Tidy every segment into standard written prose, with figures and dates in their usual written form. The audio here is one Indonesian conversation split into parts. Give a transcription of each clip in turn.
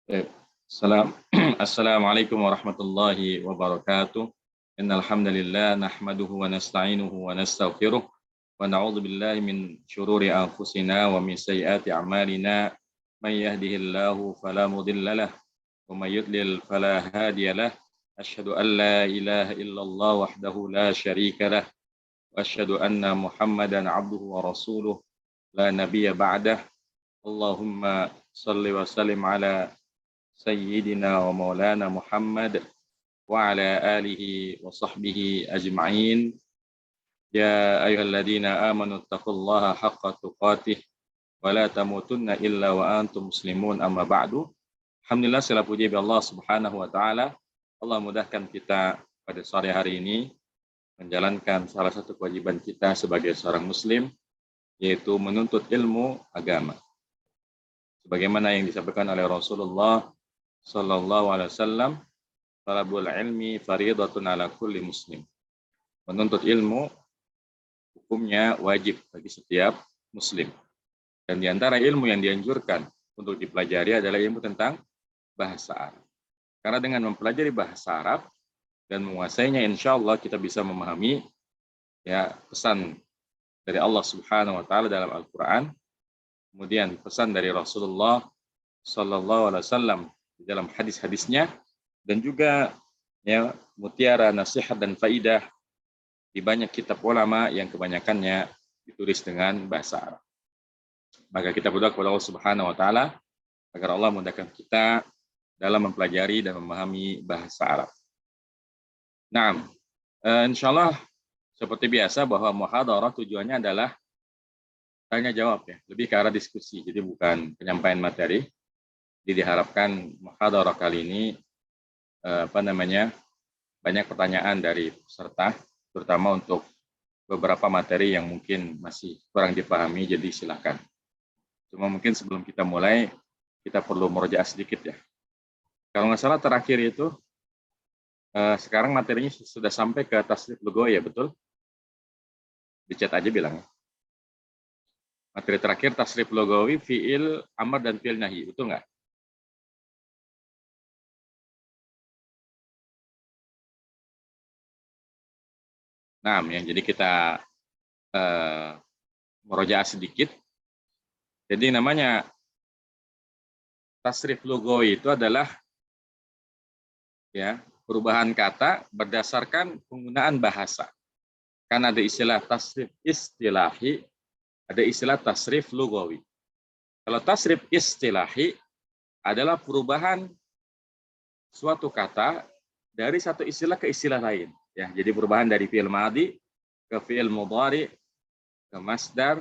طيب. Assalamualaikum warahmatullahi wabarakatuh. Innal hamdalillah nahmaduhu wa nasta'inuhu wa nastaghfiruh wa na'udzu billahi min syururi anfusina wa min sayyiati a'malina. May yahdihillahu fala mudilla lahu wa may yudlil fala hadiya lahu. Asyhadu an la ilaha illallah wahdahu la syarika lahu wa asyhadu anna Muhammadan 'abduhu wa rasuluh la nabiyya ba'dah. Allahumma shalli wa sallim ala Sayyidina wa maulana Muhammad wa ala alihi wa sahbihi ajma'in. Ya ayyuhalladzina amanu taqullaha haqqa tuqatih wa la tamutunna illa wa antum muslimun, amma ba'du. Alhamdulillah, segala puji bagi Allah Subhanahu wa taala. Allah mudahkan kita pada sore hari ini menjalankan salah satu kewajiban kita sebagai seorang muslim, yaitu menuntut ilmu agama. Sebagaimana yang disampaikan oleh Rasulullah Sallallahu Alaihi Wasallam, talabul ilmi faridatun ala kulli muslim. Menuntut ilmu hukumnya wajib bagi setiap muslim. Dan di antara ilmu yang dianjurkan untuk dipelajari adalah ilmu tentang bahasa Arab. Karena dengan mempelajari bahasa Arab dan menguasainya, insya Allah kita bisa memahami pesan dari Allah Subhanahu Wa Taala dalam Al-Quran, kemudian pesan dari Rasulullah Sallallahu Alaihi Wasallam di dalam hadis-hadisnya, dan juga mutiara nasihat dan faidah di banyak kitab ulama yang kebanyakannya ditulis dengan bahasa Arab. Maka kita berdoa kepada Allah Subhanahu wa taala agar Allah memudahkan kita dalam mempelajari dan memahami bahasa Arab. Nah, insyaallah seperti biasa bahwa muhadharah tujuannya adalah tanya jawab, lebih ke arah diskusi, jadi bukan penyampaian materi. Jadi diharapkan muhadharah kali ini banyak pertanyaan dari peserta, terutama untuk beberapa materi yang mungkin masih kurang dipahami, jadi silakan. Cuma mungkin sebelum kita mulai, kita perlu murojaah sedikit ya. Kalau nggak salah terakhir itu, sekarang materinya sudah sampai ke tasrif lugawi ya, betul? Di chat aja bilangnya. Materi terakhir tasrif lugawi, fi'il, amar, dan fi'il nahi, betul nggak? Nah, jadi kita murojaah sedikit. Jadi namanya tasrif lugawi itu adalah perubahan kata berdasarkan penggunaan bahasa. Kan ada istilah tasrif istilahi, ada istilah tasrif lugawi. Kalau tasrif istilahi adalah perubahan suatu kata dari satu istilah ke istilah lain. Jadi perubahan dari fi'il madhi ke fi'il mudhari, ke masdar,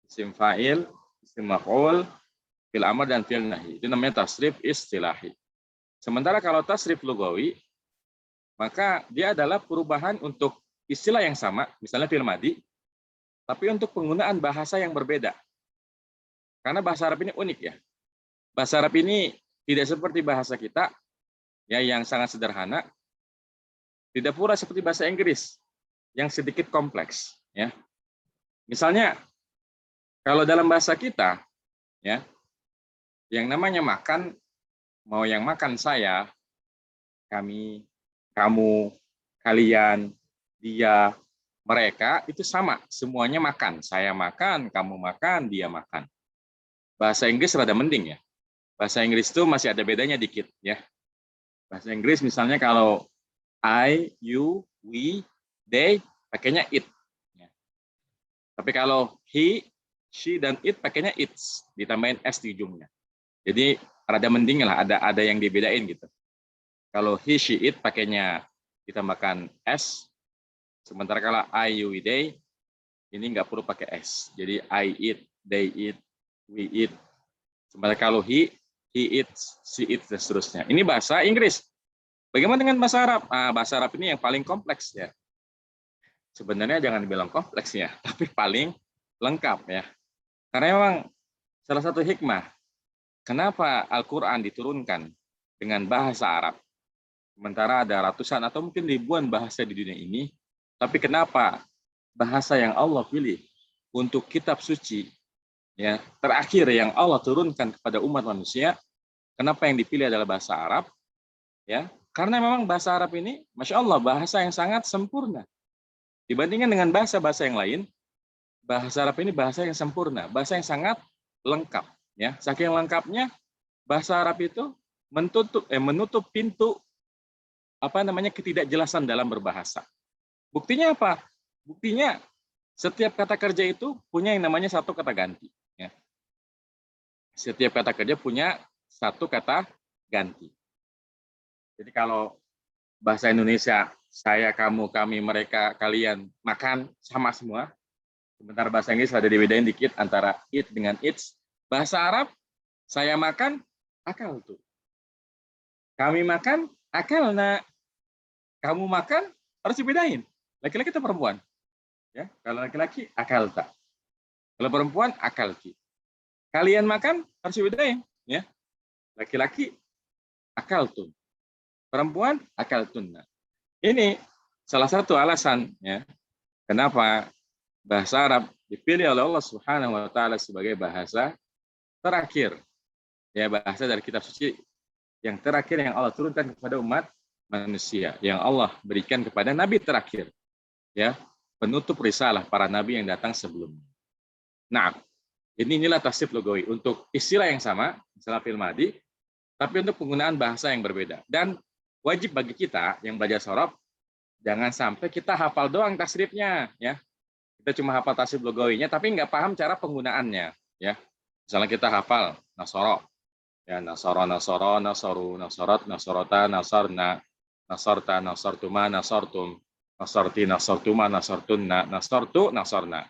isim fa'il, isim maf'ul, fi'il amr, dan fi'il nahi. Itu namanya tasrif istilahi. Sementara kalau tasrif lugawi, maka dia adalah perubahan untuk istilah yang sama, misalnya fi'il madhi, tapi untuk penggunaan bahasa yang berbeda. Karena bahasa Arab ini unik ya. Bahasa Arab ini tidak seperti bahasa kita yang sangat sederhana. Tidak pula seperti bahasa Inggris yang sedikit kompleks. Misalnya, kalau dalam bahasa kita, yang namanya makan, mau yang makan saya, kami, kamu, kalian, dia, mereka, itu sama. Semuanya makan. Saya makan, kamu makan, dia makan. Bahasa Inggris rada mending ya. Bahasa Inggris itu masih ada bedanya dikit ya. Bahasa Inggris misalnya kalau I, you, we, they, pakainya it. Tapi kalau he, she, dan it, pakainya its. Ditambahin s di ujungnya. Jadi rada mending lah, ada yang dibedain gitu. Kalau he, she, it, pakainya ditambahkan s. Sementara kalau I, you, we, they, ini nggak perlu pakai s. Jadi I eat, they eat, we eat. Sementara kalau he eats, she eats, dan seterusnya. Ini bahasa Inggris. Bagaimana dengan bahasa Arab? Bahasa Arab ini yang paling kompleks ya. Sebenarnya jangan bilang kompleks ya, tapi paling lengkap ya. Karena memang salah satu hikmah kenapa Al-Quran diturunkan dengan bahasa Arab, sementara ada ratusan atau mungkin ribuan bahasa di dunia ini, tapi kenapa bahasa yang Allah pilih untuk kitab suci terakhir yang Allah turunkan kepada umat manusia, Kenapa yang dipilih adalah bahasa Arab? Ya, karena memang bahasa Arab ini, masya Allah, bahasa yang sangat sempurna dibandingkan dengan bahasa-bahasa yang lain. Bahasa Arab ini bahasa yang sempurna, bahasa yang sangat lengkap. Ya, saking lengkapnya bahasa Arab itu menutup pintu ketidakjelasan dalam berbahasa. Buktinya apa? Buktinya setiap kata kerja itu punya yang namanya satu kata ganti. Ya. Setiap kata kerja punya satu kata ganti. Jadi kalau bahasa Indonesia, saya, kamu, kami, mereka, kalian, makan, sama semua. Sebentar bahasa Inggris ada dibedain dikit antara it dengan its. Bahasa Arab, saya makan, akal tuh. Kami makan, akal nak. Kamu makan, harus dibedain. Laki-laki atau perempuan? Ya, kalau laki-laki, akal tak. Kalau perempuan, akal ki. Kalian makan, harus dibedain. Ya, laki-laki, akal tuh. Perempuan, akal tunna. Ini salah satu alasan ya kenapa bahasa Arab dipilih oleh Allah Subhanahu wa taala sebagai bahasa terakhir. Ya, bahasa dari kitab suci yang terakhir yang Allah turunkan kepada umat manusia, yang Allah berikan kepada nabi terakhir. Ya, penutup risalah para nabi yang datang sebelumnya. Nah, inilah tasrif lugawi untuk istilah yang sama, istilah fi'il madhi, tapi untuk penggunaan bahasa yang berbeda. Dan wajib bagi kita yang belajar sorof, jangan sampai kita hafal doang tasrifnya, ya. Kita cuma hafal tasrif lugawinya, tapi nggak paham cara penggunaannya, ya. Misalnya kita hafal nasoro, ya, nasoro, nasoro, nasoru, nasorot, nasorota, nasarna, nasorta, nasortuma, nasortum, nasorti, nasortuma, nasortunna, nasortu, nasorna.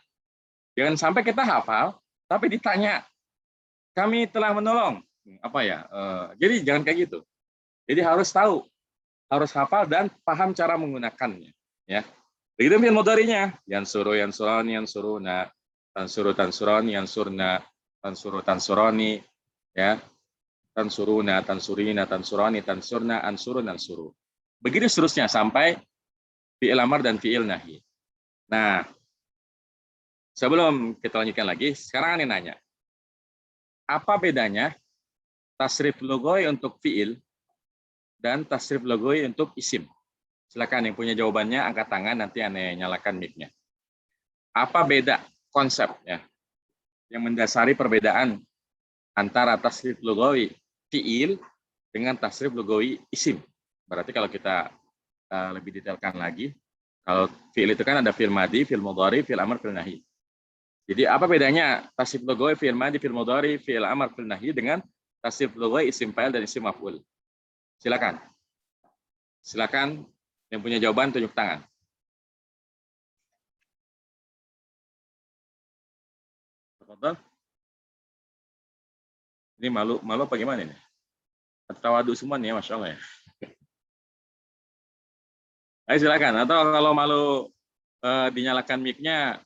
Jangan sampai kita hafal, tapi ditanya, kami telah menolong, apa ya? Jadi jangan kayak gitu. Jadi harus tahu, harus hafal dan paham cara menggunakannya, ya. Begitu fi'il mudhari'nya, yansuru, yansurani, yansuruna, tansuru, tansurani, yansurna, tansuru, tansurani, ya, tansuruna, tansurina, tansurani, tansurna, ansurun, ansuru. Begitu seterusnya sampai fi'il amar dan fi'il nahi. Nah, sebelum kita lanjutkan lagi, sekarang ini nanya, apa bedanya tasrif lugawi untuk fi'il dan tasrif lugawi untuk isim? Silakan yang punya jawabannya angkat tangan, nanti aneh nyalakan mic-nya. Apa beda konsep ya yang mendasari perbedaan antara tasrif lugawi fi'il dengan tasrif lugawi isim? Berarti kalau kita lebih detailkan lagi, kalau fi'il itu kan ada fi'il madhi, fi'il mudhari, fi'il amr, fi'il nahi. Jadi apa bedanya tasrif lugawi fi'il madhi, fi'il mudhari, fi'il amr, fi'il nahi dengan tasrif lugawi isim fa'il dan isim maf'ul? Silakan. Silakan yang punya jawaban tunjuk tangan. Ini malu apa gimana ini? Tawadu semua nih ya, Masya Allah ya. Ayo silakan. Atau kalau malu dinyalakan mic-nya,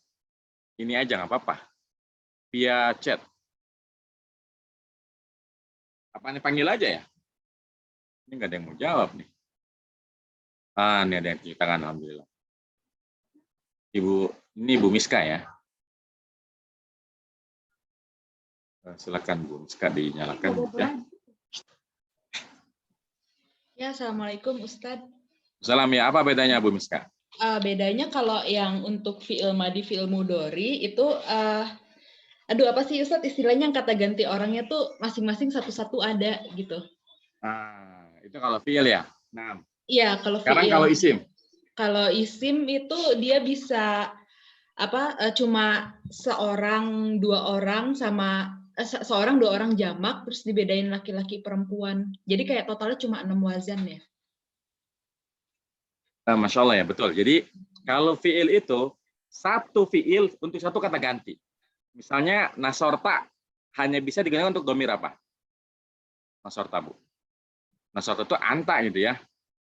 ini aja nggak apa-apa. Via chat. Apa nih panggil aja ya? Ini nggak ada yang mau jawab nih. Ah, ini ada yang tunjuk tangan, alhamdulillah. Ini Ibu Miska ya. Silakan Bu Miska dinyalakan ya. Ya, Assalamualaikum Ustadz. Salam ya, apa bedanya Bu Miska? Bedanya kalau yang untuk fi'il madhi, fi'il mudhari itu aduh apa sih Ustadz istilahnya kata ganti orangnya tuh masing-masing satu-satu ada gitu. Itu kalau fi'il ya. Nah. Iya, kalau fi'il. Sekarang kalau isim. Kalau isim itu dia bisa cuma seorang, dua orang sama seorang, dua orang jamak terus dibedain laki-laki perempuan. Jadi kayak totalnya cuma 6 wazan ya. Masya Allah ya, betul. Jadi kalau fi'il itu satu fi'il untuk satu kata ganti. Misalnya nasorta hanya bisa digunakan untuk domir apa? Nasorta Bu. Nasorta itu anta gitu ya.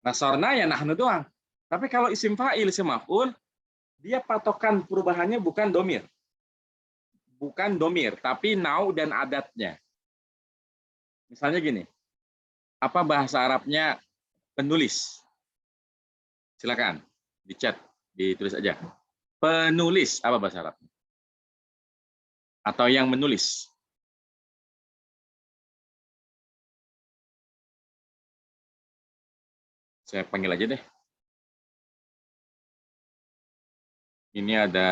Nasorna ya nahnu doang. Tapi kalau isim fa'il, isim maf'ul, dia patokan perubahannya bukan domir. Bukan domir, tapi nau dan adatnya. Misalnya gini, apa bahasa Arabnya penulis? Silakan di chat, ditulis aja. Penulis apa bahasa Arab? Atau yang menulis? Saya panggil aja deh. Ini ada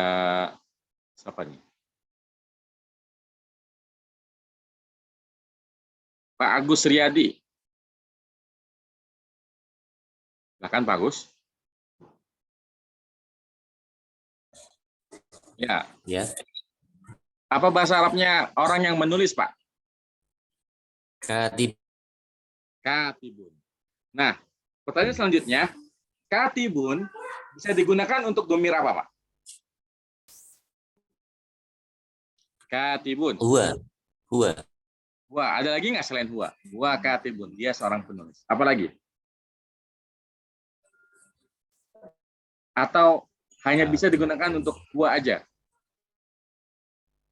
siapa nih? Pak Agus Riyadi. Silakan Pak Agus. Ya. Ya, Apa bahasa Arabnya orang yang menulis, Pak? katib. Katibun. Nah, pertanyaan selanjutnya, katibun bisa digunakan untuk domir apa, Pak? Katibun. Huwa. Huwa. Huwa, ada lagi nggak selain huwa? Huwa katibun, dia seorang penulis. Apa lagi? Atau hanya bisa digunakan untuk huwa aja?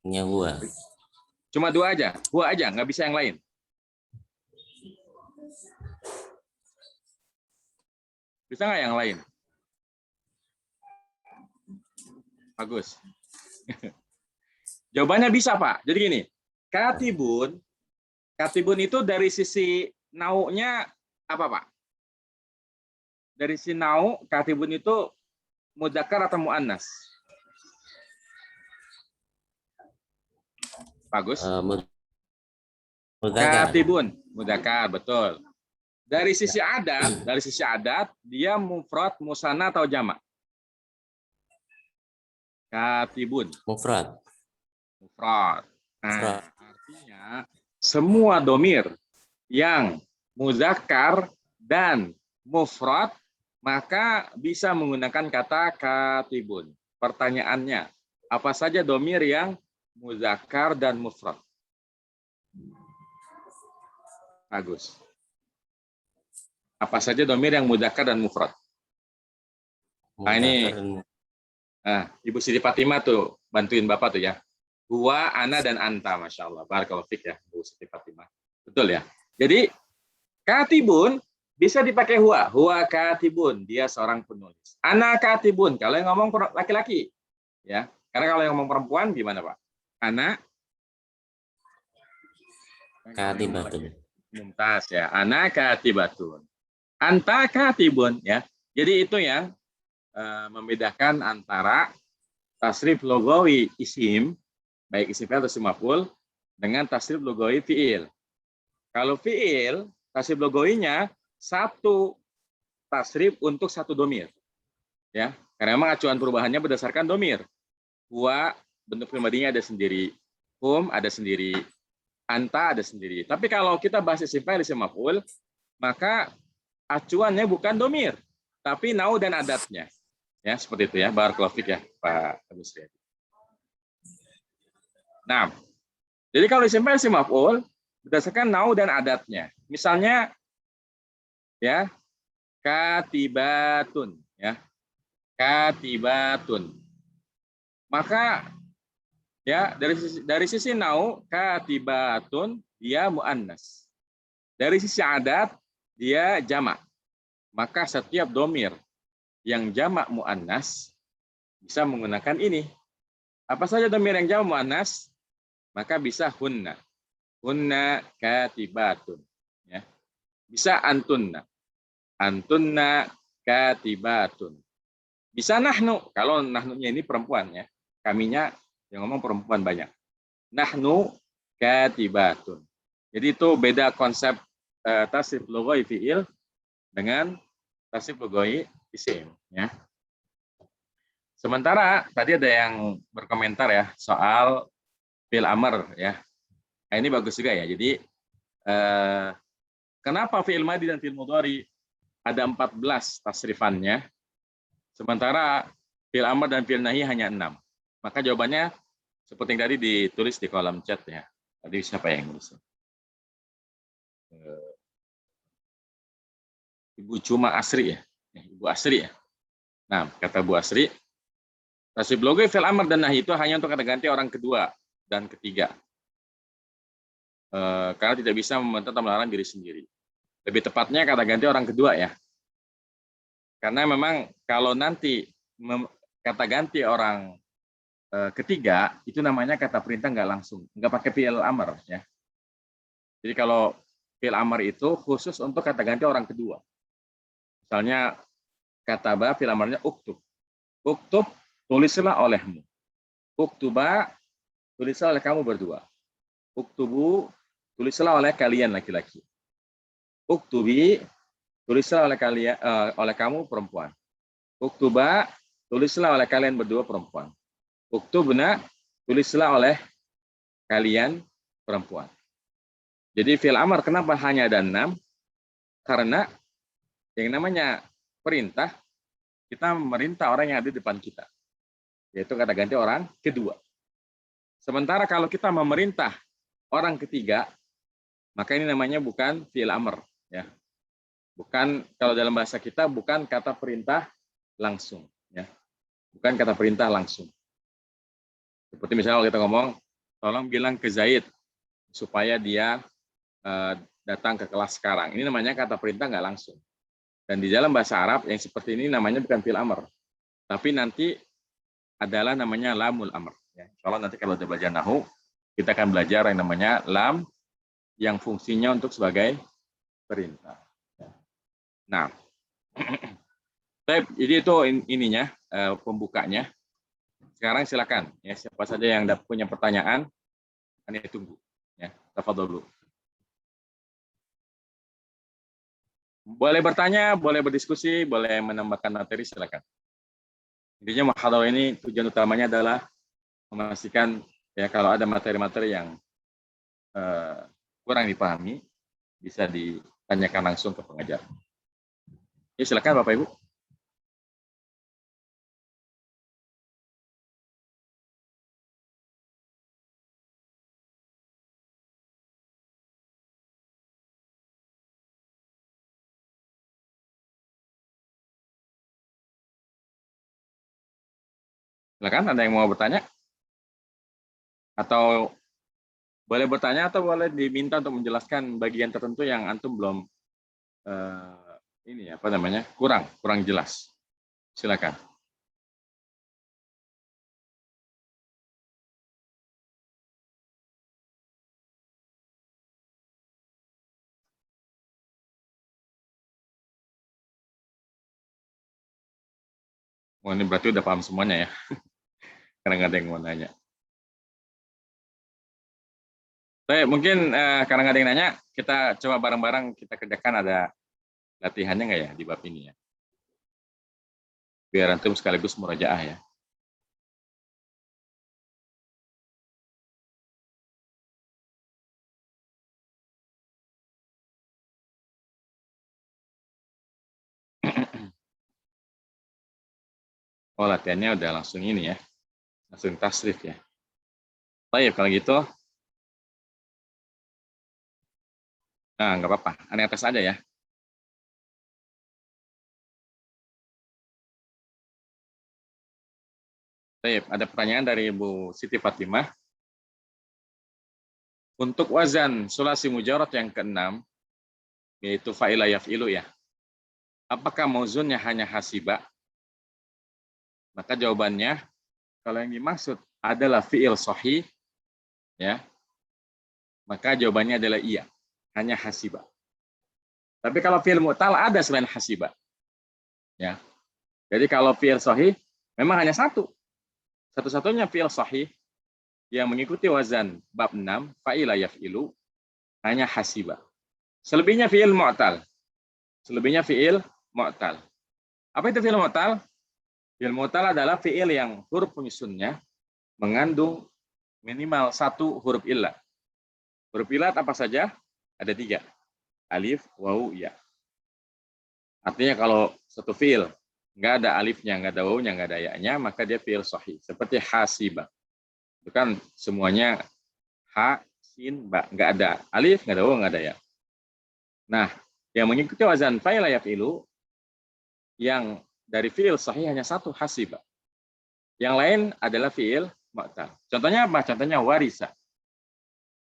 Hanya huwa. Cuma dua aja? Huwa aja, nggak bisa yang lain? Bisa nggak yang lain? Bagus. Jawabannya bisa, Pak. Jadi gini, katibun itu dari sisi naunya apa, Pak? Dari sisi nau, katibun itu mudzakkar atau muannas? Bagus. Mudzakkar. Katibun, mudzakkar, betul. Dari sisi adat, dia mufrad, musanna atau jamak? Katibun. Mufrad. Mufrad. Nah, Mufrad. artinya semua domir yang muzakkar dan mufrad maka bisa menggunakan kata katibun. Pertanyaannya, apa saja domir yang muzakkar dan mufrad? Bagus. Apa saja domir yang muzakkar dan mufrad? Nah, ini Ibu Siti Fatimah tuh bantuin Bapak tuh ya. Huwa, ana, dan anta, Masya Allah. Barakallahu fik ya, Bu Siti Fatimah. Betul ya? Jadi, katibun bisa dipakai huwa. Huwa katibun, dia seorang penulis. Ana katibun, kalau yang ngomong laki-laki. Ya, karena kalau yang ngomong perempuan, gimana Pak? Ana katibatun. Mumtaz ya. Ana katibatun. Anta katibun ya. Jadi itu yang membedakan antara tasrif logawi isim, baik isim fi'il atau isim maf'ul, dengan tasrif logawi fi'il. Kalau fi'il, tasrif logawinya satu tasrif untuk satu domir. Ya, karena memang acuan perubahannya berdasarkan domir. Huwa, bentuk pribadinya ada sendiri. Hum ada sendiri. Anta ada sendiri. Tapi kalau kita bahas isim fa'il, isim maf'ul, maka acuannya bukan domir, tapi nau dan adatnya. Ya, seperti itu ya. Barakallahu fik ya, Pak Agus Riyadi. Nah, jadi kalau isim fa'il isim maf'ul berdasarkan nau dan adatnya. Misalnya ya, katibatun ya. Katibatun. Maka ya dari sisi nau katibatun dia muannas. Dari sisi adat dia jamak. Maka setiap domir yang jamak muannas bisa menggunakan ini. Apa saja domir yang jamak muannas? Maka bisa hunna. Hunna katibatun. Ya. Bisa antunna. Antunna katibatun. Bisa nahnu. Kalau nahnunya ini perempuan ya. Kaminya yang ngomong perempuan banyak. Nahnu katibatun. Jadi itu beda konsep tasrif lughawi fi'il dengan tasrif lughawi isim ya. Sementara tadi ada yang berkomentar ya soal fi'il amr ya. Nah, ini bagus juga ya. Jadi kenapa fi'il madhi dan fi'il mudhari ada 14 tasrifannya, sementara fi'il amr dan fi'il nahi hanya 6. Maka jawabannya seperti yang tadi ditulis di kolom chat ya. Tadi siapa yang nulis? Ibu Cuma Asri ya. Ibu Asri ya. Nah, kata Bu Asri, tasrif lughawi fi'il amr dan nahi itu hanya untuk kata ganti orang kedua dan ketiga. Karena tidak bisa membantah atau melarang diri sendiri. Lebih tepatnya kata ganti orang kedua ya. Karena memang kalau nanti kata ganti orang ketiga, itu namanya kata perintah nggak langsung. Nggak pakai fi'il amr ya. Jadi kalau fi'il amr itu khusus untuk kata ganti orang kedua. Misalnya kataba fi'il amarnya uktub. Uktub, tulislah olehmu. Uktuba, tulislah oleh kamu berdua. Uktubu, tulislah oleh kalian laki-laki. Uktubi, tulislah oleh kalian oleh kamu perempuan. Uktuba, tulislah oleh kalian berdua perempuan. Uktubna, tulislah oleh kalian perempuan. Jadi fi'il amar kenapa hanya ada 6? Karena yang namanya perintah, kita memerintah orang yang ada di depan kita. Yaitu kata ganti orang kedua. Sementara kalau kita memerintah orang ketiga, maka ini namanya bukan fi'il amr, ya. Bukan, kalau dalam bahasa kita bukan kata perintah langsung, ya. Bukan kata perintah langsung. Seperti misalnya kalau kita ngomong, tolong bilang ke Zaid supaya dia datang ke kelas sekarang. Ini namanya kata perintah nggak langsung. Dan di dalam bahasa Arab yang seperti ini namanya bukan fi'il amr, tapi nanti adalah namanya lamul amr. Ya. Kalau nanti kalau kita belajar nahu, kita akan belajar yang namanya lam yang fungsinya untuk sebagai perintah. Nah, jadi itu ininya pembukanya. Sekarang silakan ya, siapa saja yang punya pertanyaan, kami tunggu. Ya, tafadholu. Boleh bertanya, boleh berdiskusi, boleh menambahkan materi, silakan. Intinya muhadharah ini tujuan utamanya adalah memastikan ya kalau ada materi-materi yang kurang dipahami bisa ditanyakan langsung ke pengajar. Ya, silakan Bapak Ibu. Silakan, ada yang mau bertanya? Atau boleh bertanya atau boleh diminta untuk menjelaskan bagian tertentu yang antum belum ini apa namanya kurang jelas. Silakan. Wah, ini berarti udah paham semuanya ya. Karena nggak ada yang mau nanya. Baik, mungkin karena nggak ada yang nanya, kita coba bareng-bareng kita kerjakan, ada latihannya nggak ya di bab ini ya. Biar antum sekaligus murajaah ya. Oh, latihannya udah langsung ini ya. Langsung tasrif ya. Baik, kalau gitu. Nah, nggak apa-apa. Aneh tes aja ya. Baik, ada pertanyaan dari Ibu Siti Fatimah. Untuk wazan sulasi mujarad yang ke-6, yaitu fa'ila yaf'ilu ya. Apakah mauzunnya hanya hasiba? Maka jawabannya, kalau yang dimaksud adalah fi'il sahih, ya, maka jawabannya adalah iya, hanya hasiba. Tapi kalau fi'il mu'tal ada selain hasiba. Ya. Jadi kalau fi'il sahih, memang hanya satu. Satu-satunya fi'il sahih yang mengikuti wazan bab 6, fa'ila yaf'ilu, hanya hasiba. Selebihnya fi'il mu'tal. Selebihnya fi'il mu'tal. Apa itu fi'il mu'tal? Fi'il mu'tal adalah fi'il yang huruf penyusunnya mengandung minimal 1 huruf illah. Huruf illah apa saja? Ada 3. Alif, wawu, ya. Artinya kalau satu fi'il nggak ada alifnya, nggak ada wawunya, nggak ada ya-nya, maka dia fi'il sahih. Seperti hasiba. Itu kan semuanya ha, sin, ba. Nggak ada alif, nggak ada wawu, nggak ada ya. Nah, yang mengikuti wazan fa'ila yaf'ilu, yang dari fi'il sahih hanya 1, hasiba. Yang lain adalah fi'il mu'tal. Contohnya apa? Contohnya warisa.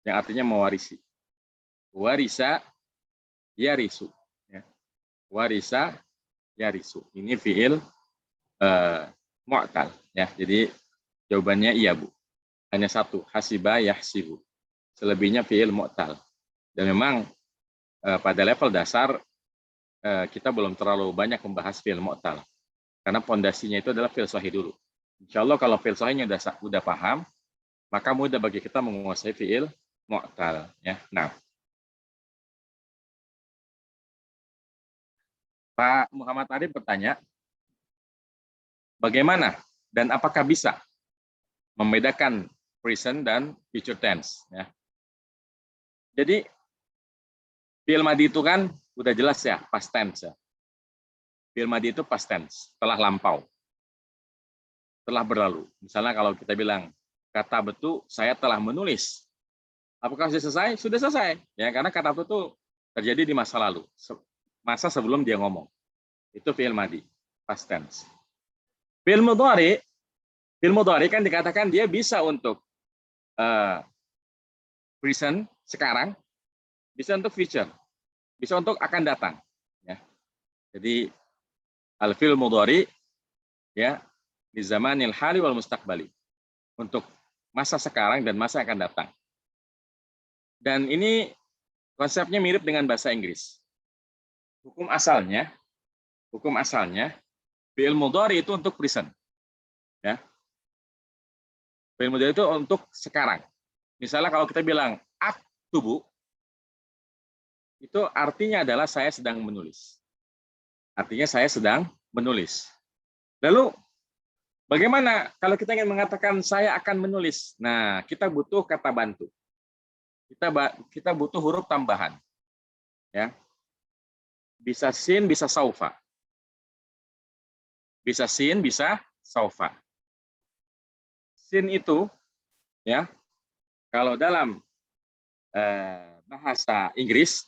Yang artinya mewarisi. Warisa, yarisu. Ya. Warisa, yarisu. Ini fi'il mu'tal. Ya. Jadi jawabannya iya, Bu. Hanya 1, hasiba, yahsibu. Selebihnya fi'il mu'tal. Dan memang pada level dasar kita belum terlalu banyak membahas fi'il mu'tal. Karena pondasinya itu adalah fi'il sahih dulu. Insya Allah kalau fi'il sahihnya udah paham, maka mudah bagi kita menguasai fi'il mu'tal. Ya. Nah, Pak Muhammad Arif bertanya, bagaimana dan apakah bisa membedakan present dan future tense? Ya. Jadi, fi'il madi itu kan udah jelas ya, past tense ya. Fi'il madi itu past tense, telah lampau, telah berlalu. Misalnya kalau kita bilang, kata betu, saya telah menulis. Apakah sudah selesai? Sudah selesai. Ya, karena kata betu terjadi di masa lalu, masa sebelum dia ngomong. Itu fi'il madi, past tense. Fi'il mudhari kan dikatakan dia bisa untuk present, sekarang, bisa untuk future, bisa untuk akan datang. Ya. Jadi al-fi'il mudhari ya di zamanil hali wal mustaqbali, untuk masa sekarang dan masa akan datang. Dan ini konsepnya mirip dengan bahasa Inggris. Hukum asalnya fi'il mudhari itu untuk present. Ya. Fi'il mudhari itu untuk sekarang. Misalnya kalau kita bilang aktubu, itu artinya adalah saya sedang menulis. Artinya saya sedang menulis. Lalu bagaimana kalau kita ingin mengatakan saya akan menulis? Nah, kita butuh kata bantu. Kita butuh huruf tambahan. Ya. Bisa sin, bisa saufa. Bisa sin, bisa saufa. Sin itu ya, kalau dalam bahasa Inggris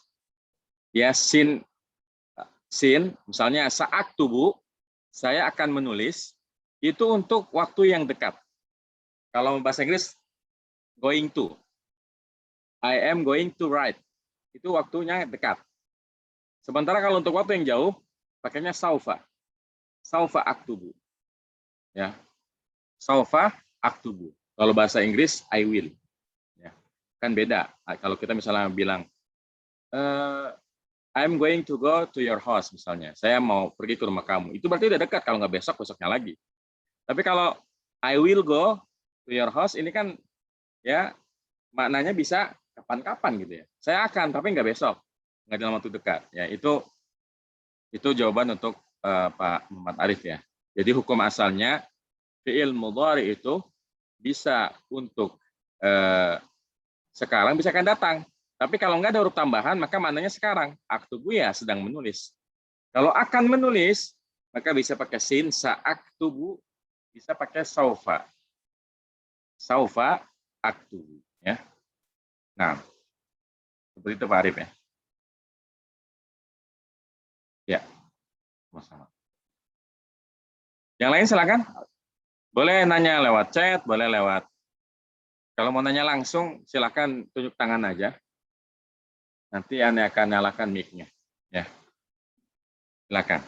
ya sin misalnya saat tubuh saya akan menulis itu untuk waktu yang dekat. Kalau bahasa Inggris going to, I am going to write, itu waktunya dekat. Sementara kalau untuk waktu yang jauh pakainya saufa aktubu. Ya. Saufa aktubu. Kalau bahasa Inggris I will. Ya. Kan beda. Kalau kita misalnya bilang I'm going to go to your house misalnya. Saya mau pergi ke rumah kamu. Itu berarti udah dekat, kalau nggak besoknya lagi. Tapi kalau I will go to your house ini kan ya maknanya bisa kapan-kapan gitu ya. Saya akan tapi nggak besok. Nggak dalam waktu dekat. Ya, itu jawaban untuk Pak Muhammad Arif ya. Jadi hukum asalnya fi'il mudhari itu bisa untuk sekarang, bisa akan datang. Tapi kalau nggak ada huruf tambahan, maka maknanya sekarang. Aktubu ya sedang menulis. Kalau akan menulis, maka bisa pakai sin, sa'aktubu, bisa pakai saufa. Saufa aktubu. Ya. Nah, seperti itu Pak Arif ya. Ya, sama-sama. Yang lain silakan. Boleh nanya lewat chat, boleh lewat. Kalau mau nanya langsung, silakan tunjuk tangan aja. Nanti Anda akan nyalakan mic-nya. Ya. Silakan.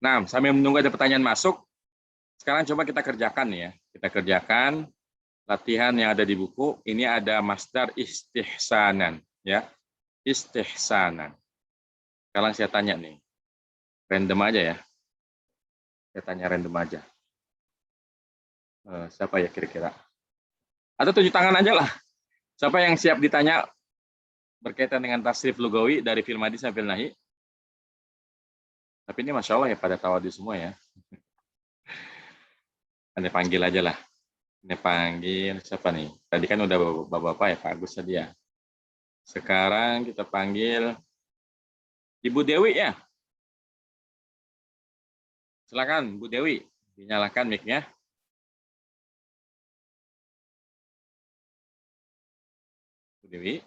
Nah, sambil menunggu ada pertanyaan masuk, sekarang coba kita kerjakan ya. Kita kerjakan latihan yang ada di buku. Ini ada masdar istihsanan. Ya. Istihsanan. Sekarang saya tanya nih. Random aja ya. Saya tanya random aja. Siapa ya kira-kira? Atau tunjuk tangan aja lah. Siapa yang siap ditanya berkaitan dengan tasrif lugawi dari fi'il madi sampai fi'il nahi? Tapi ini Masya Allah ya pada tawadi semua ya. Anda panggil aja lah. Ini panggil siapa nih? Tadi kan udah bapak-bapak ya, Pak Agus tadi ya. Sekarang kita panggil Ibu Dewi ya. Silakan Bu Dewi, dinyalakan mic-nya. Bu Dewi.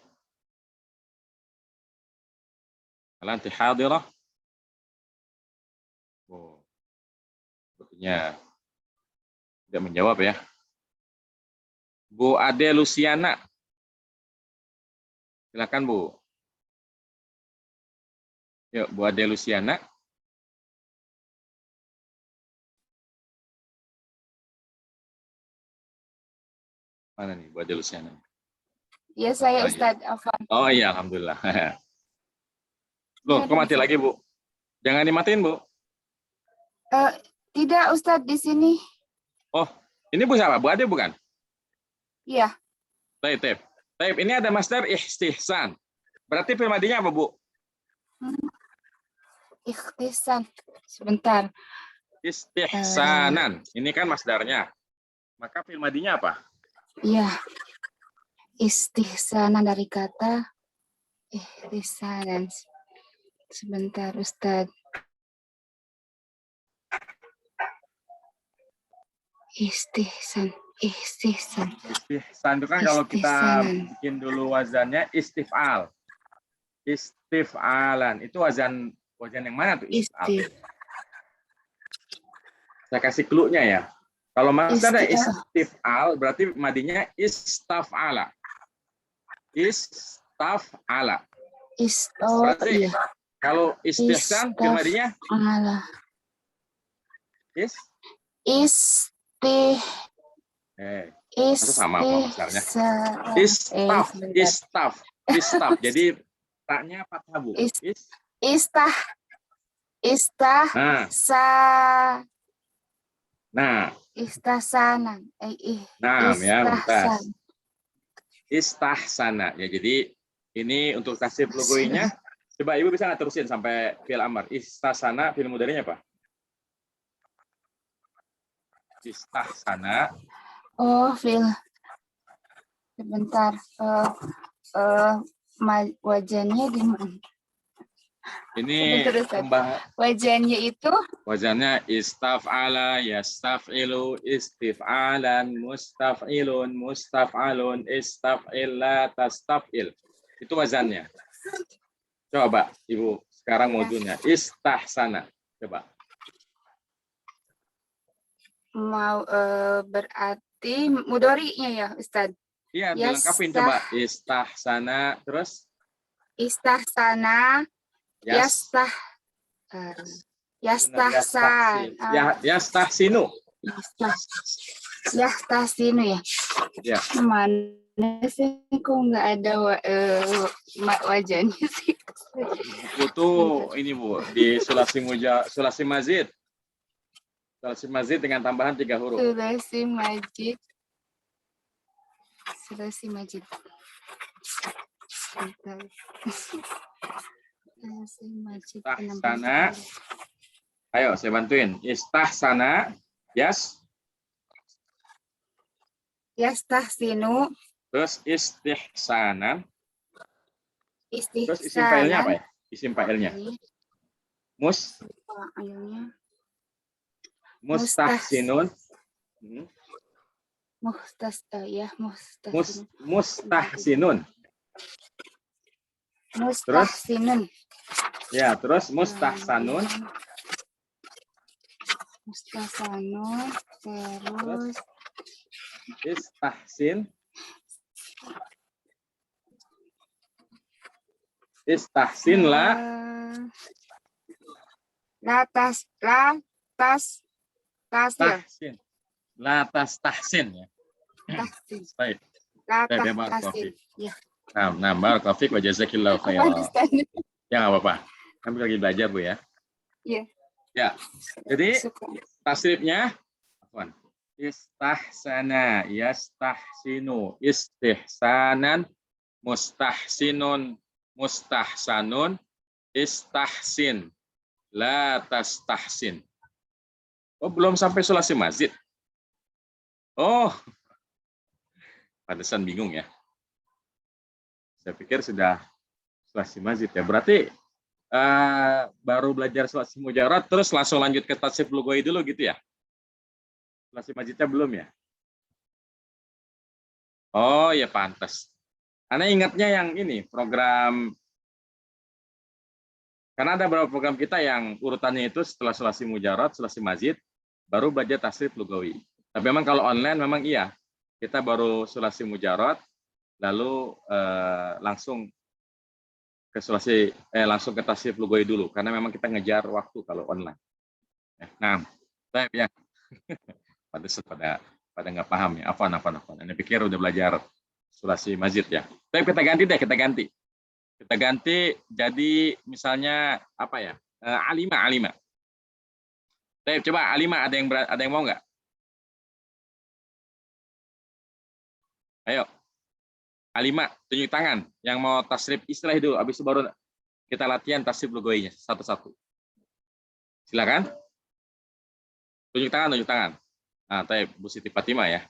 Alanti hadirah. Oh, sepertinya tidak menjawab ya. Bu Ade Luciana. Silakan Bu. Yuk, Bu Ade Luciana. Mana nih Bu Ade Luciana? Ya, saya Ustadz Afan. Oh iya, alhamdulillah. Loh, kok mati lagi, Bu? Jangan dimatiin, Bu. Tidak, Ustadz, di sini. Oh, ini Bu siapa? Bu Ade bukan? Iya, Taib. Taib, ini ada masdar istihsan. Berarti fi'il madinya apa, Bu? ikhtisan. Sebentar. Istihsanan. Ini kan masdarnya. Maka fi'il madinya apa? Iya. Istihsanan dari kata ihtisanan. Sebentar, Ustadz. Istihsan. Istihsan itu kan kalau kita Istihsanan. bikin dulu wazannya istif'al. Istif'alan. Itu wazan yang mana tuh? Istif'al. Saya kasih clue-nya ya. Kalau masdar ada istif'al berarti madinya istaf'ala. Istaf'ala. Berarti Iya. kalau istihsan fi'il madinya Alah. itu sama masdarnya. Istaf. Jadi taknya fathah, Bu. Istahsanan. Ya, mumtaz. Istahsana. Ya, jadi ini untuk tasrif lughwinya. Coba Ibu bisa nggak terusin sampai fi'il amr. Istahsana fi'il mudhari'nya apa? Istahsana. Oh, sebentar. Wajannya gimana? Ini wajannya itu wajannya istaf'ala, yastaf'ilu, istif'alan, mustaf'ilun, mustaf'alun, istaf'ila, tastaf'il. Itu wazannya. Coba Ibu sekarang modulnya istahsana. Coba. Mau berarti mudhari'nya ya, Ustaz? Iya, dilengkapin coba. Istahsana, terus? Istahsana, yastahsan. Yastahsinu. Yastahsinu ya? Ya. Mana sih kok nggak ada wajahnya sih? Itu ini Bu, di Sulasi Mazid. Sulasi Mazid dengan tambahan 3 huruf. Sulasi Majid. Istahsana. Ayo saya bantuin. Istahsana. Yastahsinu. Terus istihsanan. Terus isim Istihsanan. fa'ilnya apa ya? Isim fa'ilnya. Mustahsinun. Mustahsinun. Mustahsinun. Ya, terus mustahsanun. Mustahsanun. Terus istahsinlah. Tahsin ya. Tahsin. Baik. Tahsin. Ya. Nah, barakallahu wa jazakillahu khairan. Ya, nggak apa-apa. Kami lagi belajar, Bu ya. Iya. Ya. Jadi tasrifnya istahsana, yastahsinu, istihsanan, mustahsinun, mustahsanun, istahsin, la tastahsin. Oh, belum sampai sulasi mazid. Oh, pantesan bingung ya. Saya pikir sudah sulasi mazid ya. Berarti baru belajar sulasi mujarad, terus langsung lanjut ke tasrif lughwi dulu gitu ya? Sulasi mazidnya belum ya? Oh ya pantas. Karena ingatnya yang ini program. Karena ada beberapa program kita yang urutannya itu setelah sulasi mujarad, sulasi mazid, baru belajar tasrif lughwi. Tapi memang kalau online memang iya. Kita baru sulasi mujarad, lalu langsung ke langsung ke tasrif lughwi dulu karena memang kita ngejar waktu kalau online. Nah, baik ya. pada nggak paham ya. Afwan. Ini pikir udah belajar sulasi mazid ya. Tapi kita ganti. Kita ganti jadi misalnya apa ya? Alima. Baik, coba Alima ada yang mau nggak? Ayo. Alima, tunjuk tangan. Yang mau tasrif istilah dulu, habis itu baru kita latihan tasrif logoinya satu-satu. Silakan. Tunjuk tangan. Nah, Bu Siti Fatimah ya.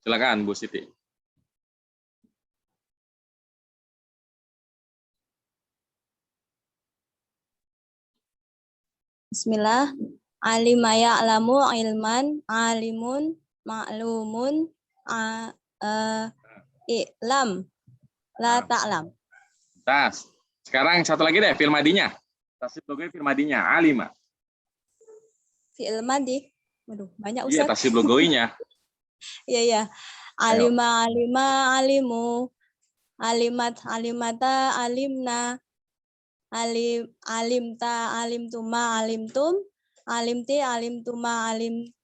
Silakan Bu Siti. Bismillah. Alima ya'lamu ilman, alimun, ma'lumun, i'lam, la ta'lam. Tas. Sekarang satu lagi deh, fi'il madinya. Tasrif logonya fi'il madinya, alima. Fi'il madi. Waduh, banyak Iya, Ustaz. tasrif logoinya. Iya. Alima, alimu. Alimat, alimata, alimna. Alimta, alimtuma, alimtum. Alimti, alimtuma, alimti,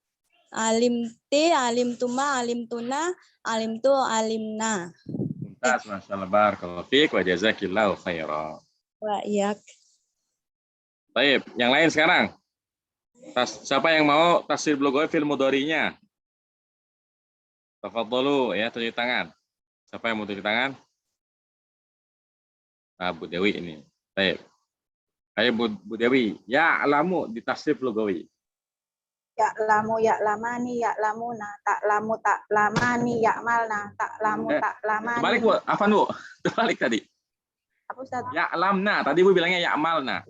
alimtuma, alimtuna, alimtu, alimna. Mumtaz, masyaallah, barakallahu fiik wa jazakillahu khairan. Wa iyak. Baik, yang lain sekarang. Siapa yang mau tasrif logonya fi'il mudhari'nya? Tafadhalu ya, tunjuk tangan. Siapa yang mau tunjuk tangan? Nah, Bu Dewi ini. Baik. Ayo Bu Dewi, ya'lamu di tasrif logawi. Ya'lamu ya'lamani ya'lamuna ta'lamu ta'lamani ya'malna ta'lamu ta'lamani. Terbalik Bu, apa Bu? Terbalik tadi. Apa Ustaz? Ya'lamna, tadi Bu bilangnya ya'malna.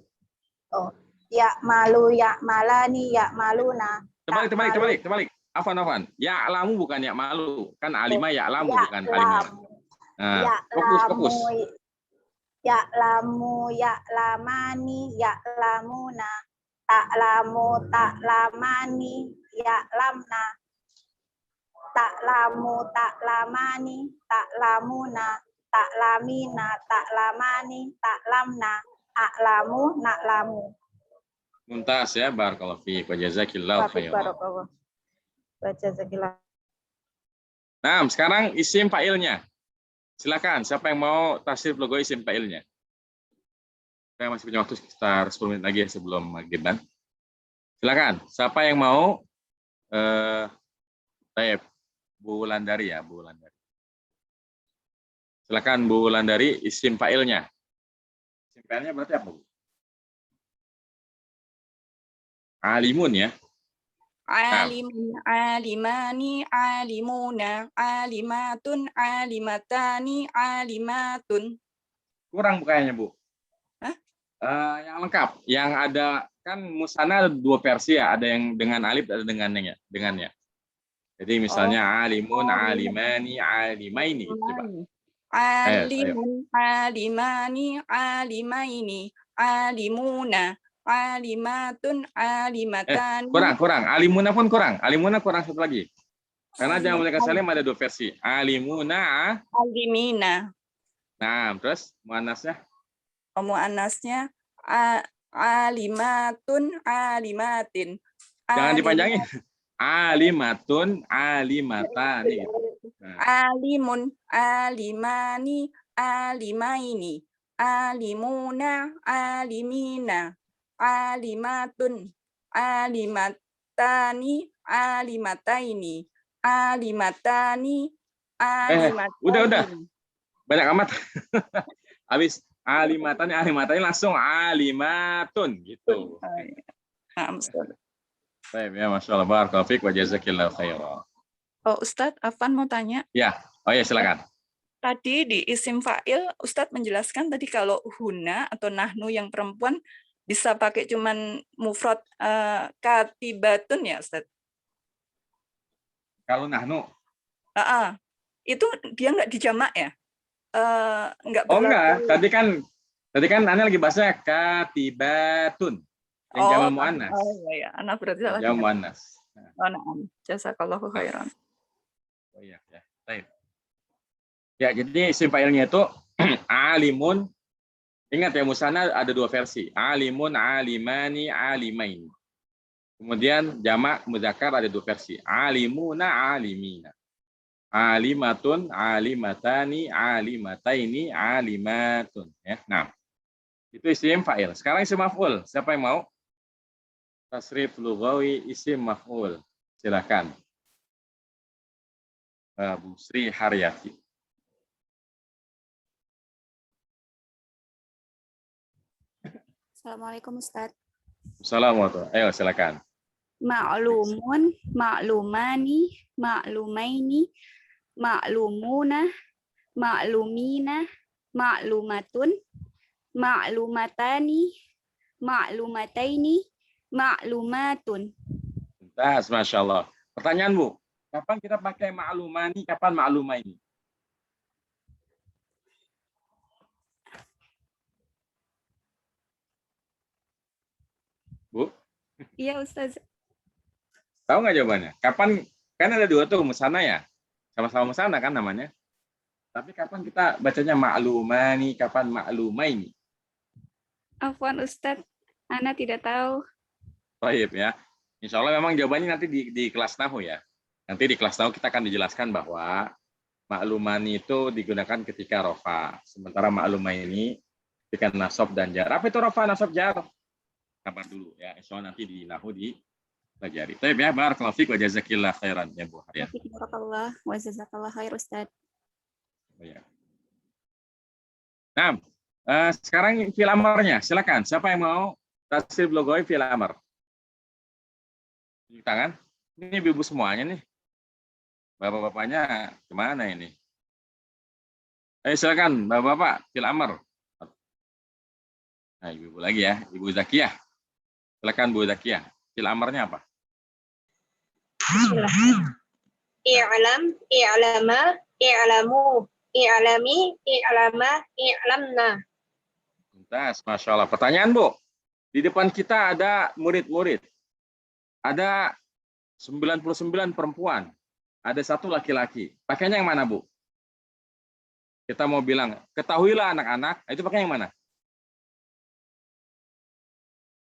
Oh, ya'malu ya'malani ya'maluna. Terbalik. Afan. Ya'lamu bukan ya'malu. Kan alima ya'lamu bukan alima. Nah, fokus. Ya'lamu ya'lamani ya'lamuna ta'lamu ta'lamani ya'lamna ta'lamu ta'lamani ta'lamuna ta'lamina ta'lamani ta'lamna a'lamu na'lamu. Mumtaz ya, barakallahu fiik wa jazakillahu khairan. Nah, sekarang isim fa'ilnya. Silakan, siapa yang mau tasrif logo isim fa'ilnya? Saya masih punya waktu sekitar 10 menit lagi sebelum maghriban. Silakan, siapa yang mau? Bu Wulandari ya, Bu Wulandari. Silakan Bu Wulandari, isim fa'ilnya. Isim fa'ilnya berarti apa, Bu? Alimun ya. Alimun, alimani, alimuna, alimatun, alimatani, alimatun. Kurang kayaknya, Bu. Hah? Yang lengkap. Yang ada kan musana ada 2 versi ya, ada yang dengan alif, ada dengannya. Jadi misalnya alimun, alimani, alimaini. Coba. Alimun, alimani, alimaini, alimuna, alimatun, alimatani. Kurang. Alimuna pun kurang. Alimuna kurang satu lagi. Karena Jamak Muzakkar Salim ada 2 versi. Alimuna. Alimina. Nah, terus muannasnya? Muannasnya alimatun, alimatin. Jangan dipanjangin. Alimatun, alimatani. Nah. Alimun, alimani, alimaini, alimuna, alimina, alimatun, alimatani, alimataini, alimatani, alimatani. Udah. Banyak amat. Habis alimatani langsung alimatun gitu. Baik ya, masyaallah, barakallahu fiik wa jazakillahu khairan. Oh, Ustadz, Afan mau tanya. Ya, silakan. Tadi di isim fa'il, Ustadz menjelaskan tadi kalau huna atau nahnu yang perempuan bisa pakai cuman mufrad katibatun ya, Ustadz? Kalau nahnu? Itu dia nggak dijamak ya? Nggak Oh berlaku. Enggak, tadi kan Ana lagi bahasnya katibatun. Yang jamak muannas. Oh iya, Ana berarti salah. Jamak muannas. Oh, na'am. Jazakallahu khairan. Oh iya, ya. Baik. Ya, jadi isim fa'ilnya itu alimun. Ingat ya, musana ada 2 versi. Alimun, alimani, alimain. Kemudian jamak mudzakkar ada 2 versi. Alimuna, alimina. Alimatun, alimatani, alimataini, alimatun. Ya, nah, itu isim fa'il. Sekarang isim maf'ul. Siapa yang mau? Tasrif lughawi isim maf'ul. Silakan. Bu Sri Haryati. Assalamualaikum Ustaz. Assalamualaikum. Ayo silakan. Ma'lumun, ma'lumani, ma'lumaini, ma'lumuna, ma'lumina, ma'lumatun, ma'lumatani, ma'lumataini, ma'lumatun. Tuntas, Masya Allah. Pertanyaan Bu, kapan kita pakai ma'lumani, kapan ma'lumaini? Bu, Iya Ustaz. tahu nggak jawabannya? Kapan, kan ada dua tuh, musana ya? Sama-sama musana kan namanya? Tapi kapan kita bacanya ma'lumani, kapan ma'lumaini? Afwan Ustaz, Ana tidak tahu. Baik ya. Insya Allah memang jawabannya nanti di kelas nahu ya. Nanti di kelas nahu kita akan dijelaskan bahwa ma'lumani itu digunakan ketika rofa. Sementara ma'lumaini ketika nasab dan jar. Apa itu rofa, nasab, jar? Kabar dulu ya. Insya Allah nanti di nahu dipelajari. Baik ya, barakallahu fiik wa jazakillah khairan ya Bu Haryat. Barakallah wa jazakallah khair Ustaz. Ya. Nah, sekarang fi'il amarnya. Silakan. Siapa yang mau tasrif lughawi fi'il amar? Tunjuk tangan. Ini ibu-ibu semuanya nih. Bapak-bapaknya kemana ini? Ayo silakan, bapak-bapak, fi'il amar. Nah, ibu-ibu lagi ya, Ibu Zakiyah. Silakan Bu Zakiyah. Fi'il amarnya apa? I'lam, i'lama, i'lamu, i'lami, i'lama, i'lamna. Tuntas, Masya Allah. Pertanyaan Bu, di depan kita ada murid-murid. Ada 99 perempuan. Ada 1 laki-laki. Pakainya yang mana, Bu? Kita mau bilang, ketahuilah anak-anak, itu pakai yang mana?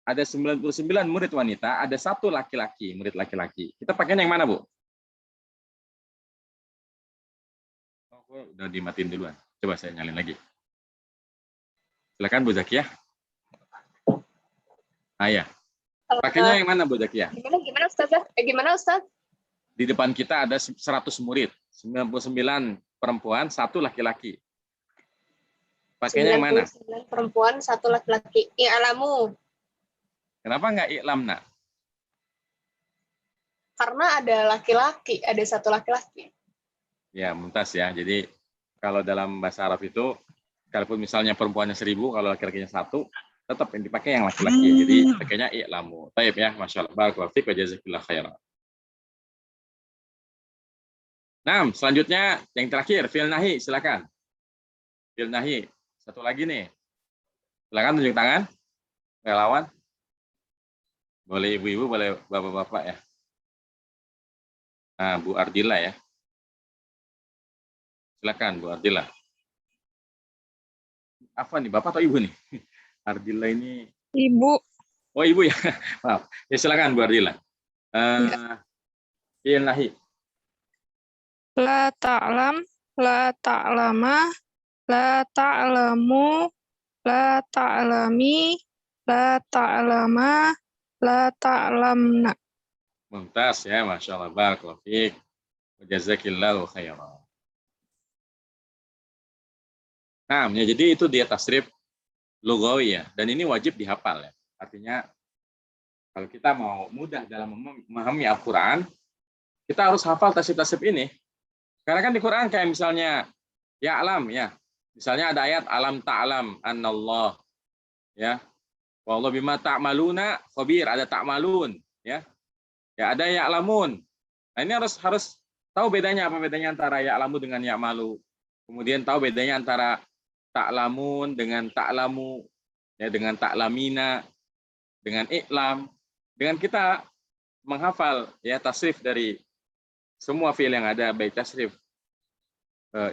Ada 99 murid wanita, ada 1 laki-laki, murid laki-laki. Kita pakainya yang mana, Bu? Oh, udah dimatiin duluan. Coba saya nyalin lagi. Silakan Bu Zakiyah. Ya. Pakainya yang mana Bu Zakiyah? Gimana Ustaz? Gimana Ustaz? Di depan kita ada 100 murid, 99 perempuan, 1 laki-laki. Pakainya yang mana? 99 perempuan, 1 laki-laki. I'lamu. Kenapa nggak i'lamna? Karena ada laki-laki, ada 1 laki-laki. Ya, mumtaz ya. Jadi kalau dalam bahasa Arab itu, kalaupun misalnya perempuannya 1000, kalau laki-lakinya 1, tetap yang dipakai yang laki-laki. Jadi pakainya i'lamu. Baik ya, Masya Allah. Barakallahu fiik wa jazakillah khairan. Nah, selanjutnya yang terakhir, fi'il nahi, silakan. Fi'il nahi. 1 lagi nih. Silakan tunjuk tangan. Relawan. Boleh ibu-ibu, boleh bapak-bapak ya. Nah, Bu Ardila ya. Silakan Bu Ardila. Apa nih, bapak atau ibu nih? Ardila ini. Ibu. Oh, ibu ya. Maaf. Ya silakan Bu Ardila. Fi'il nahi. La ta'lam, la ta'lama, la ta'lamu, la ta'lami, la ta'lama, la ta'lamna. Mumtaz ya, Masya Allah. Barakallahu fiik. Jazakillahu khairan. Nah, ya, jadi itu dia tasrif lughawi ya. Dan ini wajib dihafal ya. Artinya, kalau kita mau mudah dalam memahami Al-Quran, kita harus hafal tasrif-tasrif ini. Karena kan di Quran kayak misalnya, ya alam ya. Misalnya ada ayat, alam ta'lam annallah. Ya. Wallahu bima ta'maluna khabir, ada ta'malun ya. Ya ada ya'lamun. Nah, ini harus tahu bedanya, apa bedanya antara ya'lamu dengan ya'malu. Kemudian tahu bedanya antara ta'lamun dengan ta'lamu, ya, dengan ta'lamina, dengan i'lam. Dengan kita menghafal ya tasrif dari semua fi'il yang ada, baik tasrif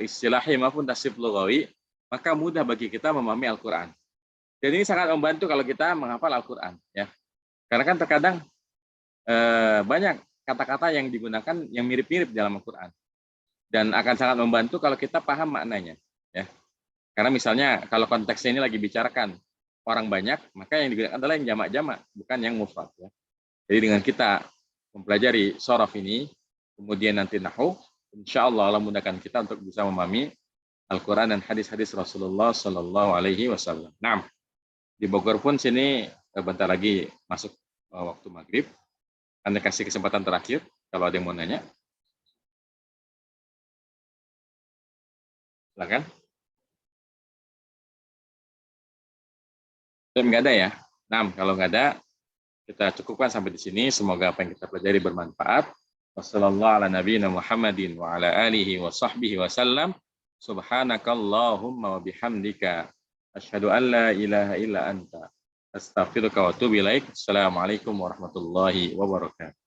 istilahi maupun tasrif lughawi, maka mudah bagi kita memahami Al-Quran. Dan ini sangat membantu kalau kita menghafal Al-Quran ya. Karena kan terkadang banyak kata-kata yang digunakan yang mirip-mirip dalam Al-Quran. Dan akan sangat membantu kalau kita paham maknanya. Ya. Karena misalnya kalau konteksnya ini lagi bicarakan orang banyak, maka yang digunakan adalah yang jamak-jamak, bukan yang mufrad. Ya. Jadi dengan kita mempelajari sorof ini, kemudian nanti nahwu, insya Allah mudahkan kita untuk bisa memahami Al-Quran dan hadis-hadis Rasulullah Sallallahu Alaihi Wasallam. Nah, di Bogor pun sini bentar lagi masuk waktu maghrib. Anda kasih kesempatan terakhir kalau ada yang mau nanya. Silakan. Nggak ada ya? Nah, kalau nggak ada, kita cukupkan sampai di sini. Semoga apa yang kita pelajari bermanfaat. Wassalamualaikum warahmatullahi wabarakatuh. Wa ala alihi wa sahbihi wa sallam. Subhanakallahumma wa bihamdika. Asyhadu an la ilaha illa anta. Astaghfiruka wa atubu ilaik. Assalamualaikum warahmatullahi wabarakatuh.